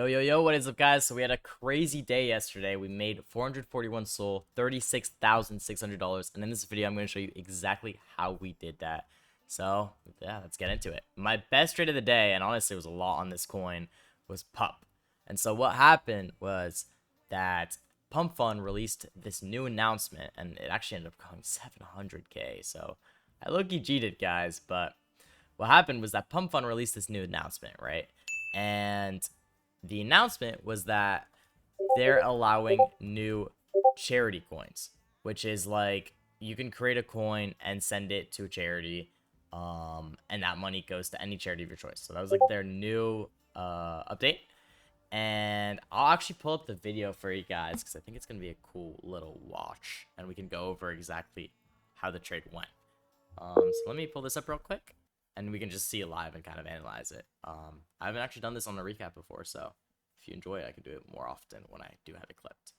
Yo, what is up, guys? So we had a crazy day yesterday. We made 441 soul, $36,600, and in this video, I'm going to show you exactly how we did that. So, yeah, let's get into it. My best trade of the day, and honestly, it was a lot on this coin, was Pup. And so what happened was that Pump Fund released this new announcement, and it actually ended up going 700K. So I low-key cheated, guys, but what happened was that Pump Fund released this new announcement, right? And the announcement was that they're allowing new charity coins, which is like you can create a coin and send it to a charity, and that money goes to any charity of your choice. So that was like their new update. And I'll actually pull up the video for you guys because I think it's gonna be a cool little watch, and we can go over exactly how the trade went. So let me pull this up real quick, and we can just see it live and kind of analyze it. I haven't actually done this on a recap before, so if you enjoy it, I can do it more often when I do have it clipped.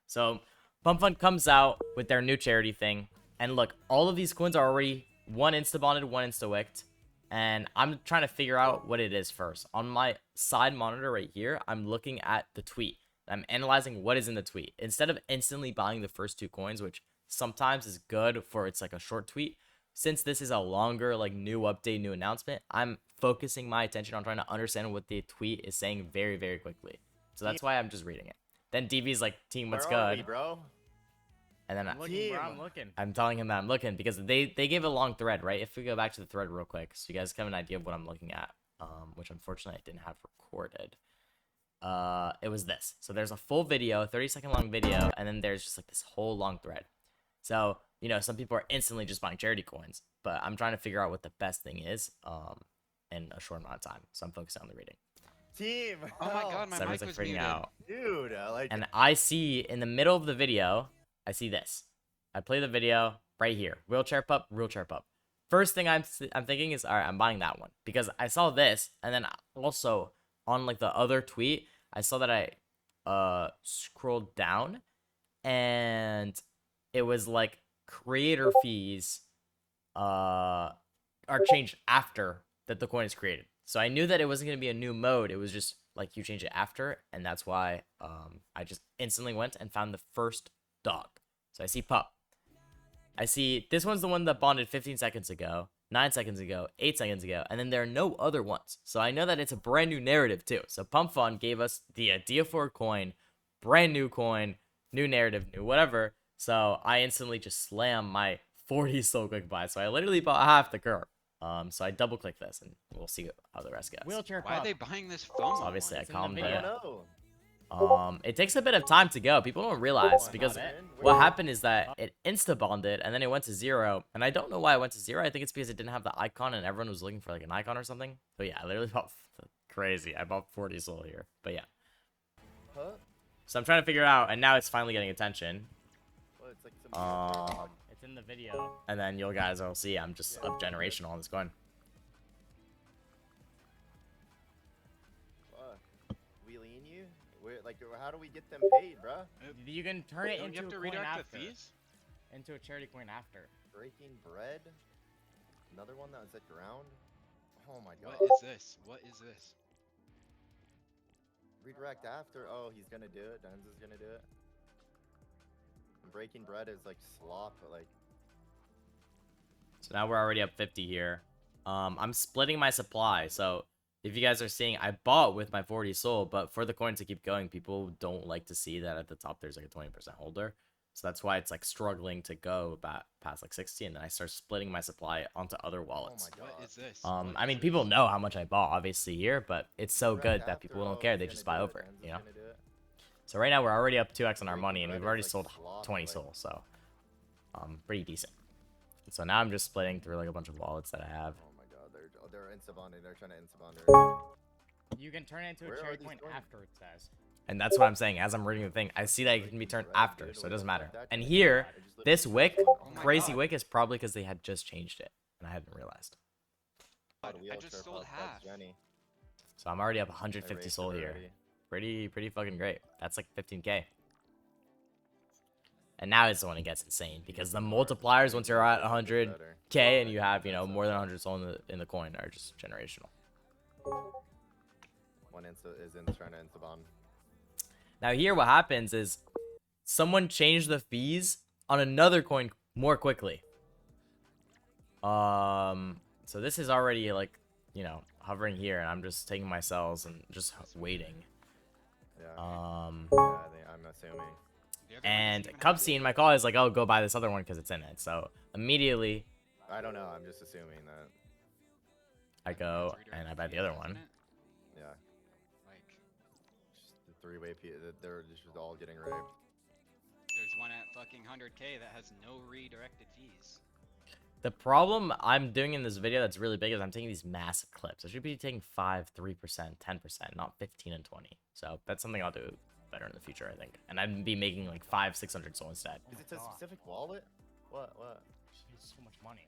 So Pump Fund comes out with their new charity thing, and look, all of these coins are already one insta-bonded, one insta-wicked, and I'm trying to figure out what it is first. On my side monitor right here, I'm looking at the tweet. I'm analyzing what is in the tweet. Instead of instantly buying the first two coins, which sometimes is good for it's like a short tweet, since this is a longer, like, new update, new announcement, I'm focusing my attention on trying to understand what the tweet is saying very, very quickly. So that's why I'm just reading it. Then DV's like, team, what's good? Bro? And then I'm looking. I'm telling him that I'm looking because they gave a long thread, right? If we go back to the thread real quick, so you guys have an idea of what I'm looking at, which unfortunately I didn't have recorded. It was this. So there's a full video, 30-second long video, and then there's just like this whole long thread. So, you know, some people are instantly just buying charity coins, but I'm trying to figure out what the best thing is in a short amount of time. So I'm focusing on the reading. Team! Oh my god, my So mic everyone's like was freaking muted. out. Dude, And I see in the middle of the video, I see this. I play the video right here. Wheelchair pup. First thing I'm thinking is, all right, I'm buying that one because I saw this, and then also on like the other tweet, I saw that I scrolled down, and it was like creator fees are changed after that the coin is created. So I knew that it wasn't gonna be a new mode. It was just like you change it after, and that's why I just instantly went and found the first dog. So I see Pup. I see this one's the one that bonded 15 seconds ago, 9 seconds ago, 8 seconds ago, and then there are no other ones. So I know that it's a brand new narrative too. So Pump Fund gave us the idea for a coin, brand new coin, new narrative, new whatever. So I instantly just slam my 40 soul quick buy. So I literally bought half the curve. So I double click this and we'll see how the rest goes. Wheelchair Why are they buying this phone? So obviously I calmed I down. don't know. It takes a bit of time to go. People don't realize because what happened is that it insta bonded and then it went to 0. And I don't know why it went to 0. I think it's because it didn't have the icon and everyone was looking for like an icon or something. But yeah, I literally bought crazy. I bought 40 soul here. But yeah. Huh? So I'm trying to figure out, and now it's finally getting attention. Well, it's like some It's in the video, and then you guys will see I'm just up generational on this coin. wheeling you? Like, how do we get them paid, bruh? You can turn it into you have to a coin redirect after. the fees? Into a charity coin after. Breaking bread? Another one that was at ground? Oh my god. What is this? What is this? Redirect after? Oh, he's gonna do it. Denz is gonna do it. And breaking bread is like slop, but like. So now we're already up 50 here. I'm splitting my supply. So if you guys are seeing, I bought with my 40 soul, but for the coin to keep going, people don't like to see that at the top there's like a 20% holder. So that's why it's like struggling to go past like 60, and then I start splitting my supply onto other wallets. Oh my god. What is this? I mean, people know how much I bought obviously here, but it's so good that people don't care. They just buy over it, you know? So right now we're already up 2x on our money, and we've already sold 20 soul, so pretty decent. So now I'm just splitting through like a bunch of wallets that I have. Oh my god, they're insta-bonding. They're trying to insta-bond. You can turn it into Where a are cherry these coin going? after, it says. And that's what I'm saying. As I'm reading the thing, I see that it can be turned after, so it doesn't matter. And here, this wick, my crazy God. wick, is probably because they had just changed it, and I hadn't realized. I just sold half. So I'm already up 150 soul here. Pretty fucking great. That's like 15k. And now is when it gets insane because the multipliers once you're at 100k and you have, you know, more than 100 soul in the coin are just generational. One is trying to insta bomb. Now here what happens is someone changed the fees on another coin more quickly. So this is already like, you know, hovering here, and I'm just taking my cells and just waiting. Yeah. I'm assuming. And Cubsy in my call is like, oh, go buy this other one because it's in it. So immediately I don't know. I'm just assuming that. I go and I buy the other one. Yeah. Like, Just the three-way they're just all getting raped. there's one at fucking 100K that has no redirected fees. The problem I'm doing in this video that's really big is I'm taking these massive clips. I should be taking 5, 3%, 10%, not 15 and 20. So that's something I'll do better in the future, I think. And I'd be making like 500, 600 soul instead. Is it a specific wallet? What? She needs so much money.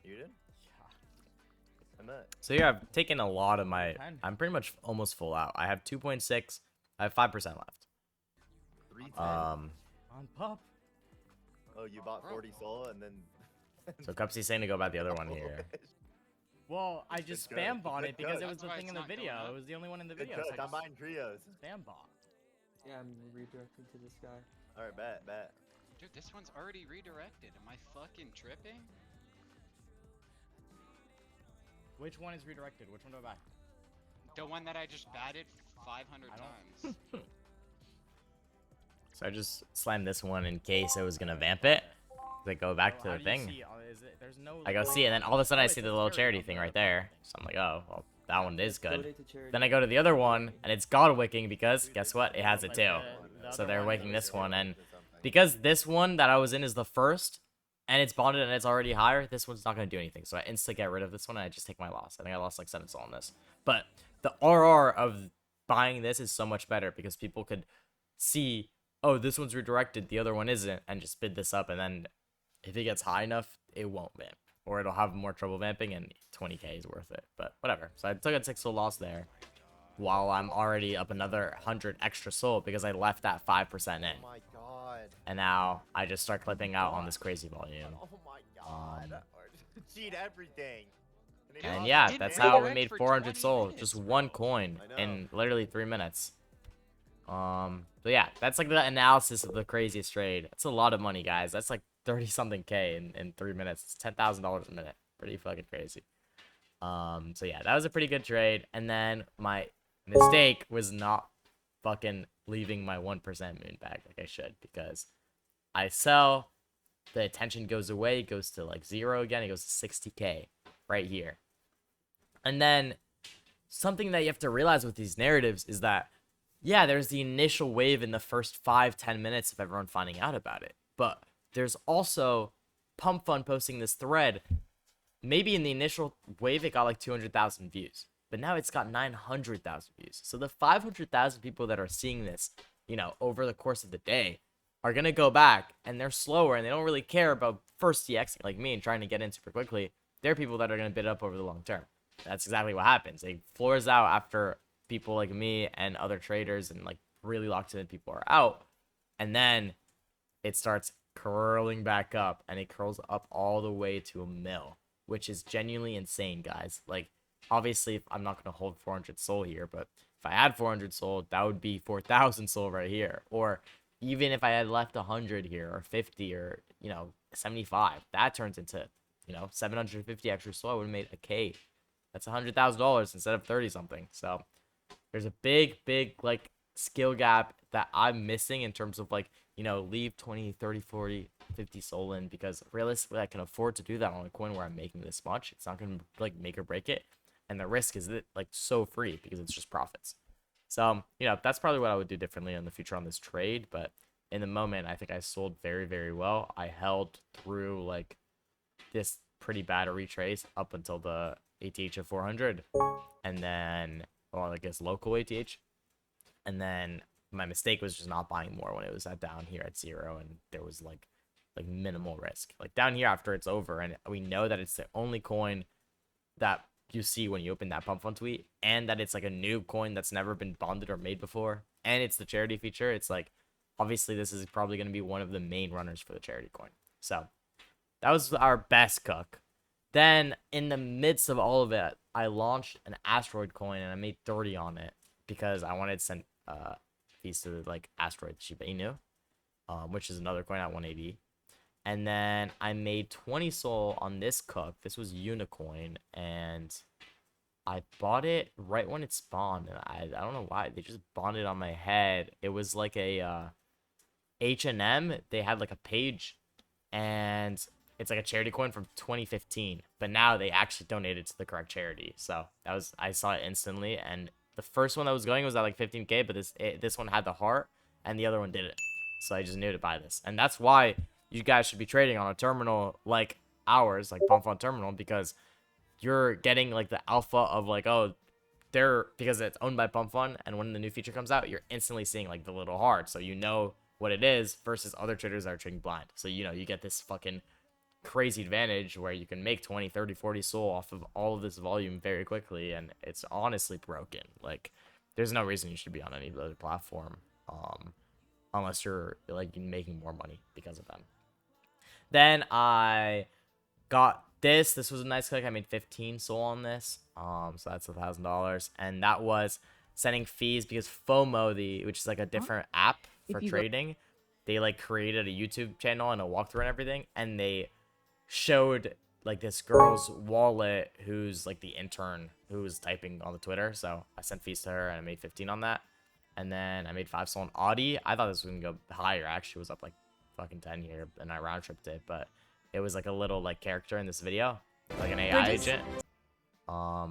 You did? Yeah. I bet. So yeah, I've taken a lot of my... I'm pretty much almost full out. I have 2.6. I have 5% left. 310. On pup. Oh, you bought 40 soul and then. So Cupsy's saying to go buy the other one here. Well, I just Good spam good. bought it Good because good. it was That's the why thing it's in the not going video. up. It was the only one in the Good, video. So good. I I'm just buying trios. spam bought. Yeah, I'm redirecting to this guy. All right, bet. Dude, this one's already redirected. Am I fucking tripping? Which one is redirected? Which one do I buy? The one that I just batted 500 times. So I just slammed this one in case it was going to vamp it. I go back to How the do you thing. see? There's no. I go see it, and then all of a sudden I see the little charity thing right there. So I'm like, oh, well, that one is good. Donate to charity. Then I go to the other one, and it's God wicking because, guess what? It has it too. So they're waking this one, and because this one that I was in is the first, and it's bonded and it's already higher, this one's not going to do anything. So I instantly get rid of this one, and I just take my loss. I think I lost like 7 soul on this. But the RR of buying this is so much better because people could see, oh, this one's redirected, the other one isn't, and just bid this up, and then if it gets high enough, it won't vamp. Or it'll have more trouble vamping, and 20k is worth it. But whatever. So I took a 6 soul loss there, while I'm already up another 100 extra soul because I left that 5% in. Oh my god. And now I just start clipping out on this crazy volume. Oh my god. Cheat everything. And It yeah, didn't that's how we redirect made for 400 20 soul. minutes, Just bro. one coin I know. in literally 3 minutes. So yeah, that's like the analysis of the craziest trade. That's a lot of money, guys. That's like 30 something K in 3 minutes. It's $10,000 a minute. Pretty fucking crazy. So yeah, that was a pretty good trade. And then my mistake was not fucking leaving my 1% moon bag like I should, because I sell, the attention goes away, it goes to like 0 again, it goes to 60k right here. And then something that you have to realize with these narratives is that, yeah, there's the initial wave in the first 5-10 minutes of everyone finding out about it, but there's also Pump Fun posting this thread. Maybe in the initial wave it got like 200,000 views, but now it's got 900,000 views. So the 500,000 people that are seeing this, you know, over the course of the day are going to go back, and they're slower and they don't really care about first DX like me and trying to get in super quickly. They're people that are going to bid up over the long term. That's exactly what happens. It floors out after people like me and other traders and like really locked in people are out. And then it starts curling back up, and it curls up all the way to a mil, which is genuinely insane, guys. Like, obviously, I'm not going to hold 400 soul here, but if I had 400 soul, that would be 4,000 soul right here. Or even if I had left 100 here, or 50, or, you know, 75, that turns into, you know, 750 extra soul. I would have made a K. That's $100,000 instead of 30 something. So there's a big, like, skill gap that I'm missing in terms of, like, you know, leave 20, 30, 40, 50 soul in, because realistically I can afford to do that on a coin where I'm making this much. It's not going to like make or break it, and the risk is that like so free because it's just profits. So, you know, that's probably what I would do differently in the future on this trade, but in the moment I think I sold very, very well. I held through like this pretty bad retrace up until the ATH of 400, and then, well, I guess local ATH, and then my mistake was just not buying more when it was at down here at 0, and there was like minimal risk. Like down here after it's over, and we know that it's the only coin that you see when you open that pump fund tweet, and that it's like a new coin that's never been bonded or made before, and it's the charity feature. It's like, obviously this is probably going to be one of the main runners for the charity coin. So that was our best cook. Then in the midst of all of it, I launched an asteroid coin and I made 30 on it because I wanted to send fees to like asteroid Shiba Inu, which is another coin at 180. And then I made 20 soul on this cook. This was Unicoin, and I bought it right when it spawned. And I don't know why they just bought it on my head. It was like a H&M. They had like a page, and it's like a charity coin from 2015. But now they actually donated to the correct charity. So that was, I saw it instantly. And the first one that was going was at like 15K, but this one had the heart, and the other one didn't. So I just knew to buy this, and that's why you guys should be trading on a terminal like ours, like Pump Fund Terminal, because you're getting like the alpha of like, oh, they're, because it's owned by Pump Fund, and when the new feature comes out, you're instantly seeing like the little heart, so you know what it is versus other traders that are trading blind. So you know, you get this fucking crazy advantage where you can make 20, 30, 40 soul off of all of this volume very quickly, and it's honestly broken. Like, there's no reason you should be on any other platform, unless you're like making more money because of them. Then I got this. This was a nice click. I made 15 soul on this. So that's $1,000, and that was sending fees because FOMO, which is like a different app for trading, they like created a YouTube channel and a walkthrough and everything, and they showed like this girl's wallet who's like the intern who was typing on the Twitter. So I sent fees to her and I made 15 on that. And then I made 5 soul on Audi. I thought this was gonna go higher. Actually, it was up like fucking 10 here, and I round tripped it. But it was like a little like character in this video, like an AI agent. I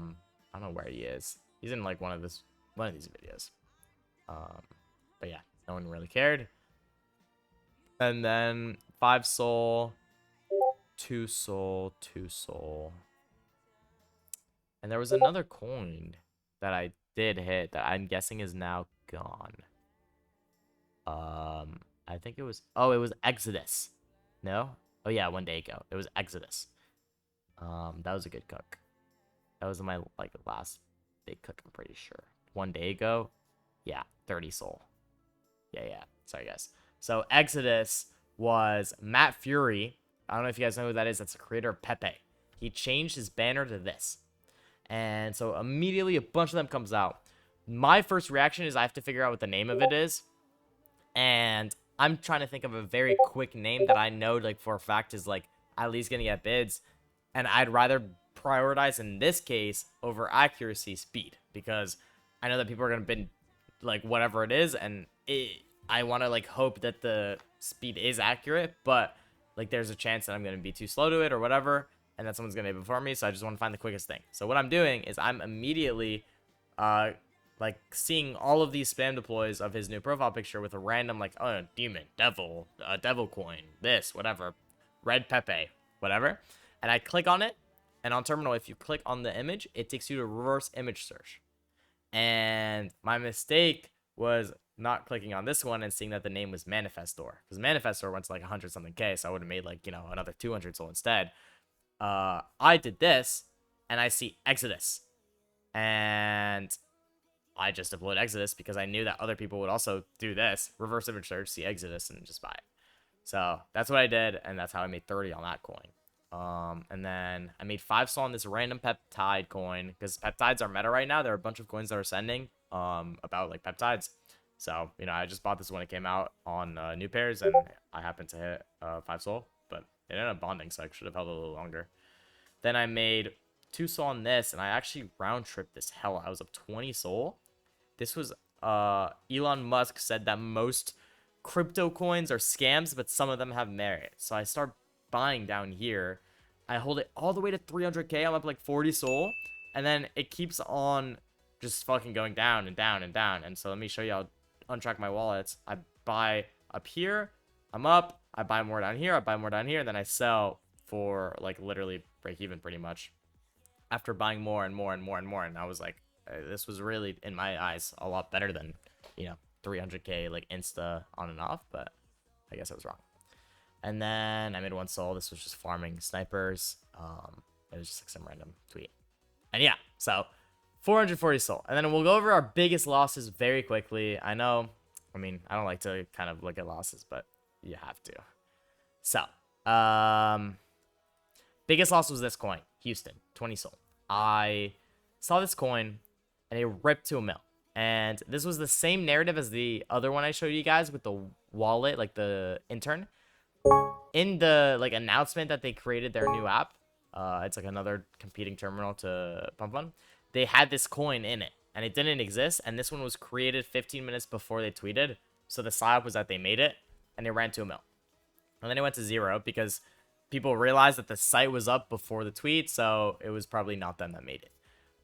don't know where he is. He's in like one of these videos. But yeah, no one really cared. And then 5 soul, 2 soul, 2 soul. And there was another coin that I did hit that I'm guessing is now gone. I think it was, oh, it was Exodus. No? Oh yeah, 1 day ago. It was Exodus. That was a good cook. That was my like last big cook, I'm pretty sure. 1 day ago. Yeah, 30 soul. Yeah. Sorry guys. So Exodus was Matt Fury. I don't know if you guys know who that is. That's the creator of Pepe. He changed his banner to this. And so immediately a bunch of them comes out. My first reaction is I have to figure out what the name of it is. And I'm trying to think of a very quick name that I know like for a fact is like at least gonna get bids. And I'd rather prioritize in this case over accuracy speed, because I know that people are gonna bid like whatever it is, and I want to like hope that the speed is accurate, but like there's a chance that I'm gonna be too slow to it or whatever, and that someone's gonna be before me. So I just want to find the quickest thing. So what I'm doing is I'm immediately like seeing all of these spam deploys of his new profile picture with a random like, oh, demon, devil, devil coin, this, whatever, red Pepe, whatever, and I click on it. And on terminal, if you click on the image, it takes you to reverse image search. And my mistake was not clicking on this one and seeing that the name was Manifestor, because Manifestor went to like 100 something K, so I would have made like, you know, another 200 soul instead. I did this and I see Exodus, and I just deployed Exodus because I knew that other people would also do this, reverse image search, see Exodus, and just buy it. So that's what I did, and that's how I made 30 on that coin. And then I made 5 soul on this random peptide coin, because peptides are meta right now. There are a bunch of coins that are sending about like peptides. So, you know, I just bought this when it came out on new pairs, and I happened to hit 5 soul, but it ended up bonding, so I should have held it a little longer. Then I made 2 soul on this, and I actually round tripped this hell. I was up 20 soul. This was Elon Musk said that most crypto coins are scams, but some of them have merit. So I start buying down here. I hold it all the way to 300K. I'm up like 40 soul, and then it keeps on just fucking going down and down and down. And so let me show you. I'll untrack my wallets. I buy up here, I'm up. I buy more down here, I buy more down here, and then I sell for like literally break even pretty much after buying more and more and more and more. And I was like, this was really, in my eyes, a lot better than, you know, 300K like insta on and off, but I guess I was wrong. And then I made 1 soul. This was just farming snipers. It was just like some random tweet. And yeah, so 440 soul. And then we'll go over our biggest losses very quickly. I know, I mean, I don't like to kind of look at losses, but you have to. So, biggest loss was this coin. Houston, 20 soul. I saw this coin and it ripped to a mil. And this was the same narrative as the other one I showed you guys with the wallet, like the intern. In the like announcement that they created their new app, it's like another competing terminal to Pump Fun. They had this coin in it, and it didn't exist. And this one was created 15 minutes before they tweeted. So the psyop was that they made it, and it ran to a mil. And then it went to 0 because people realized that the site was up before the tweet, so it was probably not them that made it.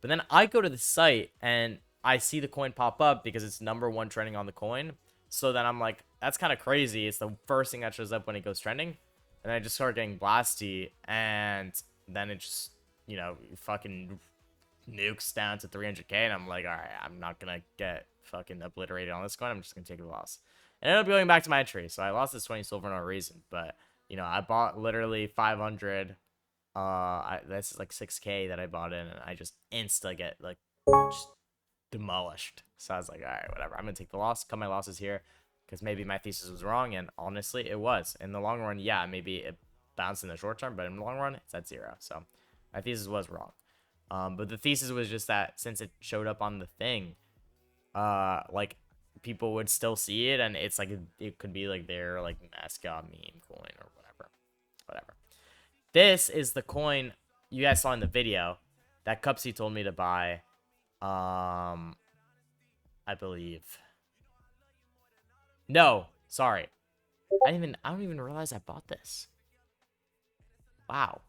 But then I go to the site and I see the coin pop up because it's #1 trending on the coin. So then I'm like, that's kind of crazy. It's the first thing that shows up when it goes trending. And I just start getting blasty. And then it just, you know, fucking nukes down to 300k. And I'm like, all right, I'm not going to get fucking obliterated on this coin. I'm just going to take the loss. And I ended up going back to my entry. So I lost this 20 silver for no reason. But, you know, I bought literally 500. This is like 6k that I bought in. And I just insta get like just demolished. So I was like, all right, whatever. I'm gonna take the loss, cut my losses here, because maybe my thesis was wrong, and honestly, it was. In the long run, yeah, maybe it bounced in the short term, but in the long run, it's at 0. So my thesis was wrong. But the thesis was just that since it showed up on the thing, like people would still see it, and it's like it could be like their like mascot meme coin or whatever. This is the coin you guys saw in the video that Cupsy told me to buy. I believe. No, sorry. I don't even realize I bought this. Wow.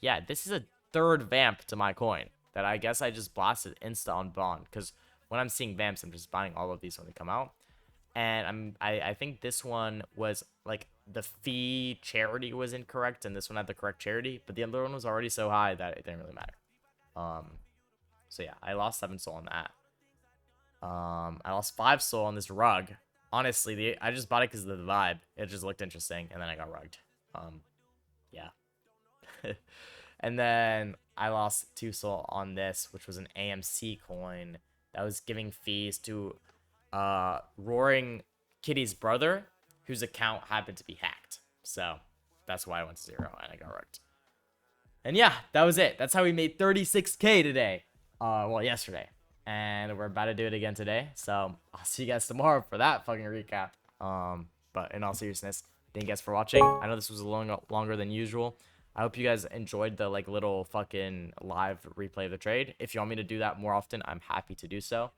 Yeah, this is a third vamp to my coin that I guess I just blasted insta on bond, because when I'm seeing vamps, I'm just buying all of these when they come out. And I think this one was like the fee charity was incorrect, and this one had the correct charity, but the other one was already so high that it didn't really matter. So yeah, I lost 7 soul on that. I lost 5 soul on this rug. Honestly, I just bought it because of the vibe. It just looked interesting, and then I got rugged. Yeah. And then I lost 2 soul on this, which was an AMC coin that was giving fees to Roaring Kitty's brother, whose account happened to be hacked. So that's why I went to 0 and I got rugged. And yeah, that was it. That's how we made 36k today. Well, yesterday. And we're about to do it again today. So I'll see you guys tomorrow for that fucking recap. But in all seriousness, thank you guys for watching. I know this was longer than usual. I hope you guys enjoyed the like little fucking live replay of the trade. If you want me to do that more often, I'm happy to do so.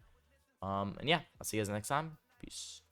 And yeah, I'll see you guys next time. Peace.